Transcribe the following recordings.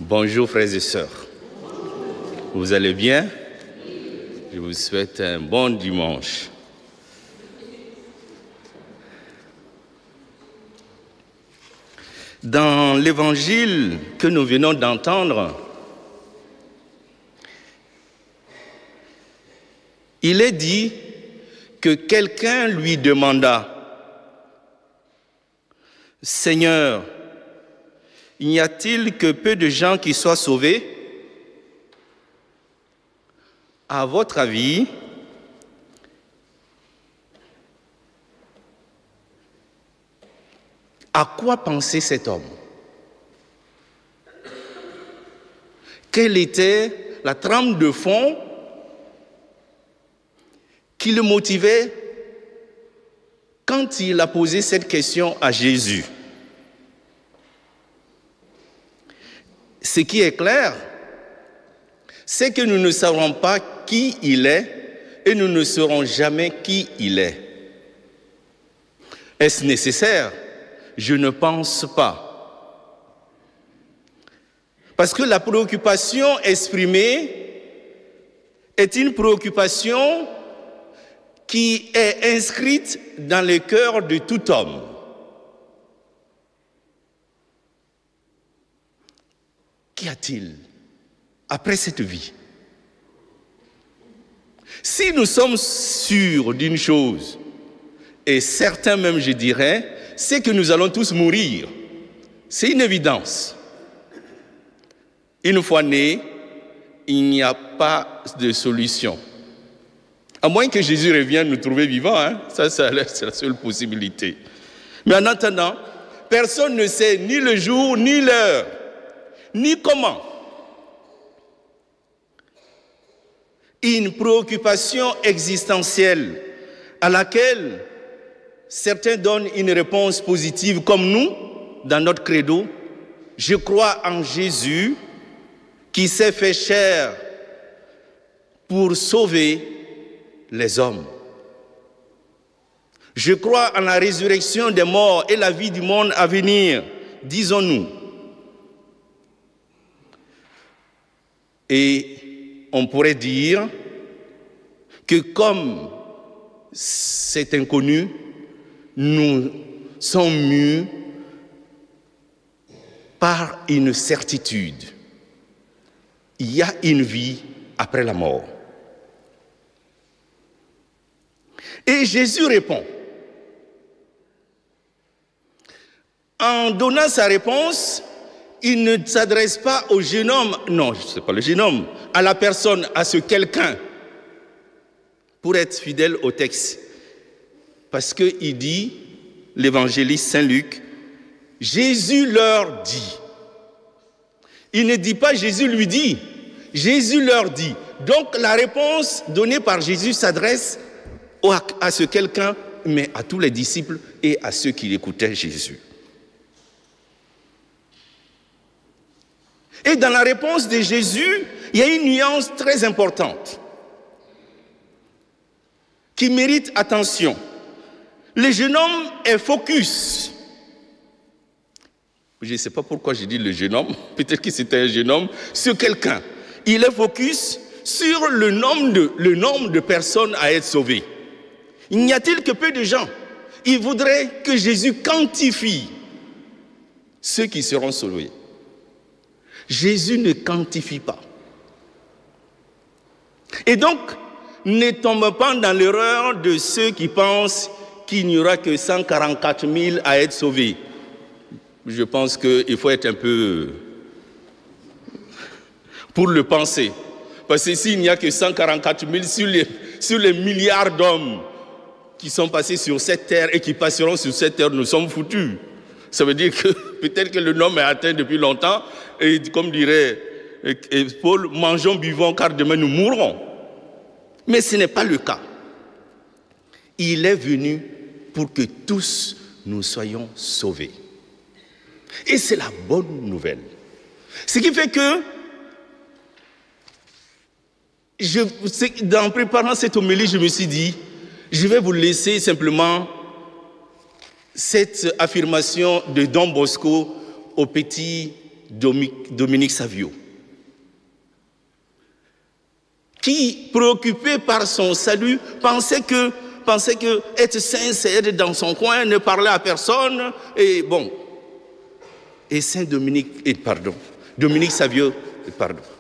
Bonjour frères et sœurs, vous allez bien? Je vous souhaite un bon dimanche. Dans l'évangile que nous venons d'entendre, il est dit que quelqu'un lui demanda « Seigneur, n'y a-t-il que peu de gens qui soient sauvés? À votre avis, à quoi pensait cet homme? Quelle était la trame de fond qui le motivait quand il a posé cette question à Jésus? Ce qui est clair, c'est que nous ne saurons pas qui il est et nous ne saurons jamais qui il est. Est-ce nécessaire? Je ne pense pas. Parce que la préoccupation exprimée est une préoccupation qui est inscrite dans le cœur de tout homme. Qu'y a-t-il après cette vie? Si nous sommes sûrs d'une chose, et certains même je dirais, c'est que nous allons tous mourir. C'est une évidence. Une fois nés, il n'y a pas de solution. À moins que Jésus revienne nous trouver vivants, ça c'est la seule possibilité. Mais en attendant, personne ne sait ni le jour, ni l'heure, ni comment. Une préoccupation existentielle à laquelle certains donnent une réponse positive comme nous, dans notre credo. Je crois en Jésus qui s'est fait chair pour sauver les hommes. Je crois en la résurrection des morts et la vie du monde à venir, disons-nous. Et on pourrait dire que comme c'est inconnu, nous sommes mus par une certitude. Il y a une vie après la mort. Et Jésus répond. En donnant sa réponse, il ne s'adresse pas au jeune homme, non, ce n'est pas le jeune homme, à la personne, à ce quelqu'un, pour être fidèle au texte. Parce qu'il dit, l'évangéliste Saint Luc, Jésus leur dit. Il ne dit pas Jésus lui dit, Jésus leur dit. Donc la réponse donnée par Jésus s'adresse à ce quelqu'un, mais à tous les disciples et à ceux qui écoutaient Jésus. Et dans la réponse de Jésus, il y a une nuance très importante qui mérite attention. Le jeune homme est focus. Je ne sais pas pourquoi j'ai dit le jeune homme, peut-être que c'était un jeune homme, sur quelqu'un. Il est focus sur le nombre de personnes à être sauvées. Il n'y a-t-il que peu de gens? Il voudrait que Jésus quantifie ceux qui seront sauvés. Jésus ne quantifie pas. Et donc, ne tombe pas dans l'erreur de ceux qui pensent qu'il n'y aura que 144 000 à être sauvés. Je pense qu'il faut être un peu pour le penser. Parce que s'il n'y a que 144 000 sur les milliards d'hommes qui sont passés sur cette terre et qui passeront sur cette terre, nous sommes foutus. Ça veut dire que peut-être que le nombre est atteint depuis longtemps et comme dirait Paul, mangeons, buvons car demain nous mourrons. Mais ce n'est pas le cas. Il est venu pour que tous nous soyons sauvés. Et c'est la bonne nouvelle. Ce qui fait que, en préparant cette homélie, je me suis dit, je vais vous laisser simplement cette affirmation de Don Bosco au petit Dominique Savio, qui, préoccupé par son salut, pensait que être saint, c'est être dans son coin, ne parler à personne, et bon. Et Saint Dominique Savio,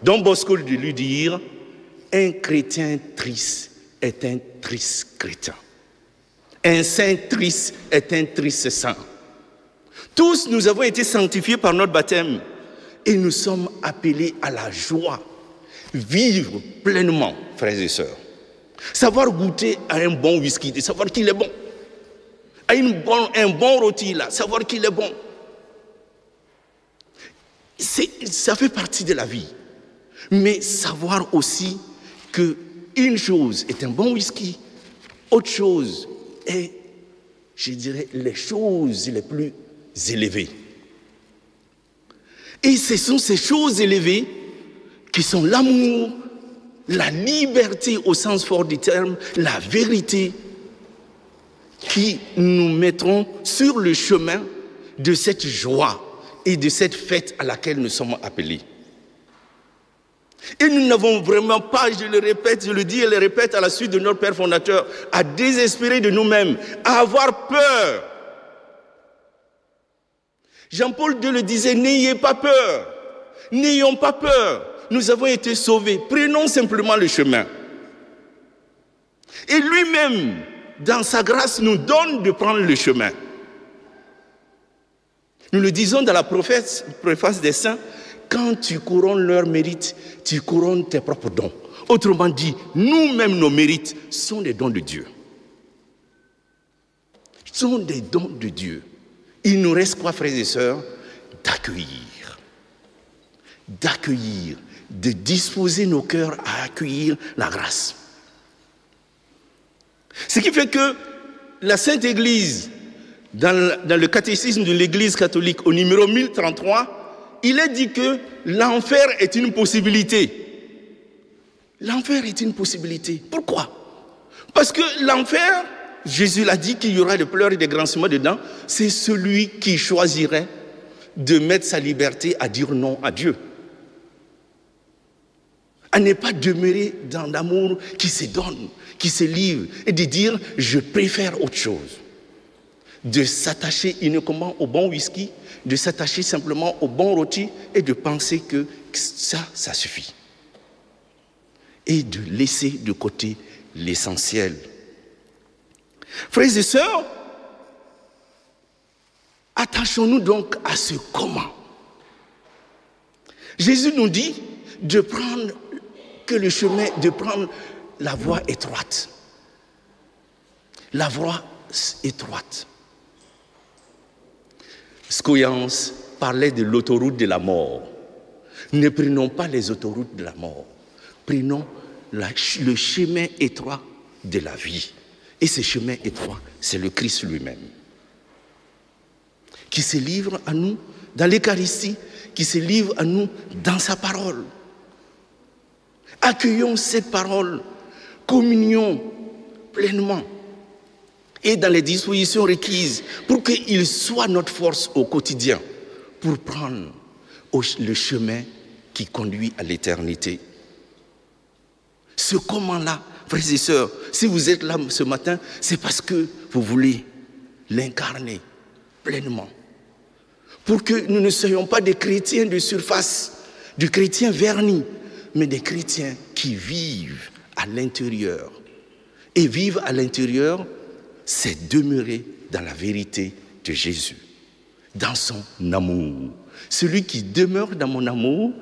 Don Bosco de lui dire, un chrétien triste est un triste chrétien. Un saint triste est un triste saint. Tous, nous avons été sanctifiés par notre baptême et nous sommes appelés à la joie, vivre pleinement, frères et sœurs. Savoir goûter à un bon whisky, savoir qu'il est bon. À un bon rôti, là, savoir qu'il est bon. Ça fait partie de la vie. Mais savoir aussi qu'une chose est un bon whisky, autre chose est, je dirais, les choses les plus élevées. Et ce sont ces choses élevées qui sont l'amour, la liberté au sens fort du terme, la vérité, qui nous mettront sur le chemin de cette joie et de cette fête à laquelle nous sommes appelés. Et nous n'avons vraiment pas, je le répète, je le dis et le répète à la suite de notre Père fondateur, à désespérer de nous-mêmes, à avoir peur. Jean-Paul II le disait, n'ayez pas peur, n'ayons pas peur, nous avons été sauvés, prenons simplement le chemin. Et lui-même, dans sa grâce, nous donne de prendre le chemin. Nous le disons dans la préface des saints, quand tu couronnes leur mérite, tu couronnes tes propres dons. Autrement dit, nous-mêmes, nos mérites sont des dons de Dieu. Sont des dons de Dieu. Il nous reste quoi, frères et sœurs? D'accueillir. D'accueillir, de disposer nos cœurs à accueillir la grâce. Ce qui fait que la Sainte Église, dans le catéchisme de l'Église catholique, au numéro 1033, il est dit que l'enfer est une possibilité. L'enfer est une possibilité. Pourquoi? Parce que l'enfer, Jésus l'a dit qu'il y aura des pleurs et des grincements dedans, c'est celui qui choisirait de mettre sa liberté à dire non à Dieu. À ne pas demeurer dans l'amour qui se donne, qui se livre, et de dire je préfère autre chose. De s'attacher uniquement au bon whisky, de s'attacher simplement au bon rôti et de penser que ça suffit. Et de laisser de côté l'essentiel. Frères et sœurs, attachons-nous donc à ce comment. Jésus nous dit de prendre de prendre la voie étroite. La voie étroite. Scoyance parlait de l'autoroute de la mort. Ne prenons pas les autoroutes de la mort. Prenons le chemin étroit de la vie. Et ce chemin étroit, c'est le Christ lui-même. Qui se livre à nous dans l'Eucharistie, qui se livre à nous dans sa parole. Accueillons cette parole, communions pleinement et dans les dispositions requises pour qu'il soit notre force au quotidien pour prendre le chemin qui conduit à l'éternité. Ce comment-là, frères et sœurs, si vous êtes là ce matin, c'est parce que vous voulez l'incarner pleinement. Pour que nous ne soyons pas des chrétiens de surface, des chrétiens vernis, mais des chrétiens qui vivent à l'intérieur. Et vivre à l'intérieur, c'est demeurer dans la vérité de Jésus, dans son amour. Celui qui demeure dans mon amour,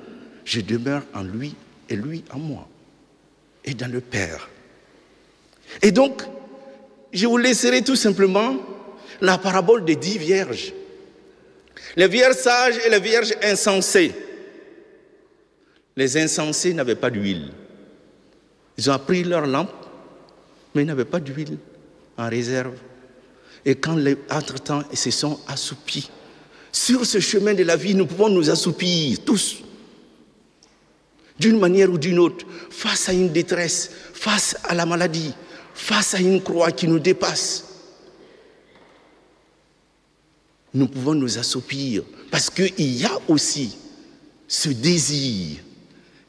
je demeure en lui et lui en moi, et dans le Père. Et donc, je vous laisserai tout simplement la parabole des 10 vierges. Les vierges sages et les vierges insensées. Les insensés n'avaient pas d'huile. Ils ont pris leur lampe, mais ils n'avaient pas d'huile en réserve. Et quand entre-temps, ils se sont assoupis. Sur ce chemin de la vie, nous pouvons nous assoupir tous, d'une manière ou d'une autre, face à une détresse, face à la maladie, face à une croix qui nous dépasse. Nous pouvons nous assoupir parce qu'il y a aussi ce désir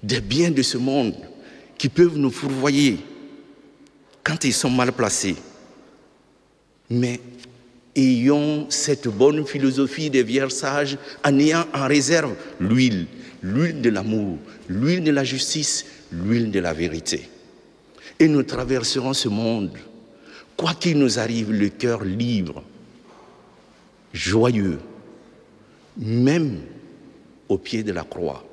des biens de ce monde qui peuvent nous fourvoyer quand ils sont mal placés. Mais ayons cette bonne philosophie des vierges sages en ayant en réserve l'huile de l'amour, l'huile de la justice, l'huile de la vérité. Et nous traverserons ce monde, quoi qu'il nous arrive, le cœur libre, joyeux, même au pied de la croix,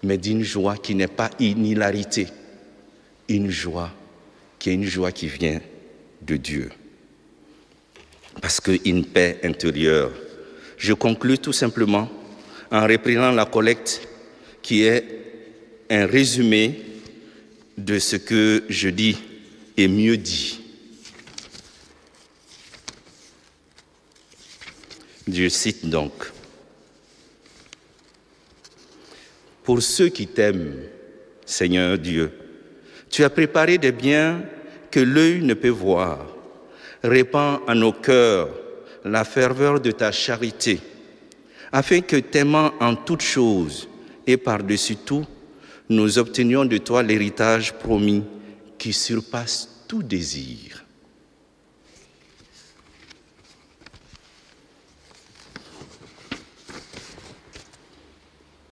mais d'une joie qui n'est pas une hilarité, une joie qui est une joie qui vient de Dieu. Parce qu'une paix intérieure. Je conclus tout simplement en reprenant la collecte qui est un résumé de ce que je dis et mieux dit. Je cite donc: pour ceux qui t'aiment, Seigneur Dieu, tu as préparé des biens que l'œil ne peut voir. Répands en nos cœurs la ferveur de ta charité, afin que, t'aimant en toutes choses et par-dessus tout, nous obtenions de toi l'héritage promis qui surpasse tout désir.